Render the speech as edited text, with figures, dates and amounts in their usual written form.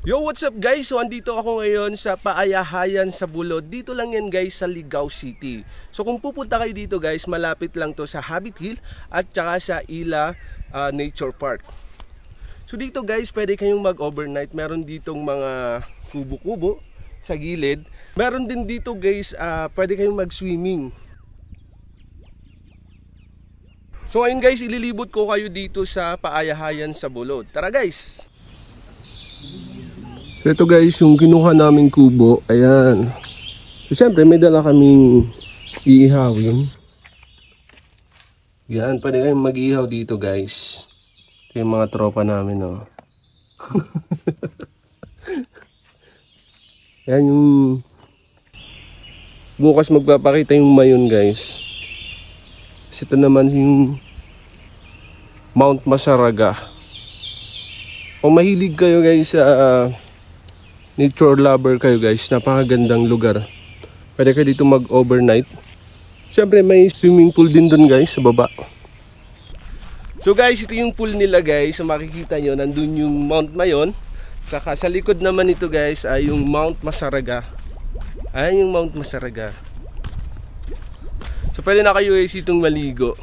Yo, what's up guys? So andito ako ngayon sa Paayahayan sa Bulod. Dito lang yan guys sa Ligao City. So kung pupunta kayo dito guys, malapit lang to sa Habit Hill at saka sa Ila Nature Park. So dito guys, pwede kayong mag-overnight. Meron ditong mga kubo-kubo sa gilid. Meron din dito guys, pwede kayong mag-swimming. So ayun guys, ililibot ko kayo dito sa Paayahayan sa Bulod. Tara guys! So ito guys, yung kinuha naming kubo, ayan. So siyempre may dala kaming iihawin. Yan, pwede kayong mag-iihaw dito guys. Ito yung mga tropa namin, oh. Yan yung bukas magpapakita yung mayon guys. Kasi ito naman yung Mount Masaraga. Kung mahilig kayo guys sa nature lover kayo guys, napakagandang lugar. Pwede kayo dito mag-overnight. Siyempre may swimming pool din dun guys sa baba. So guys, ito yung pool nila guys. So makikita nyo, nandun yung Mount Mayon. Tsaka sa likod naman ito guys ay yung Mount Masaraga. Ayan yung Mount Masaraga. So pwede na kayo guys itong maligo.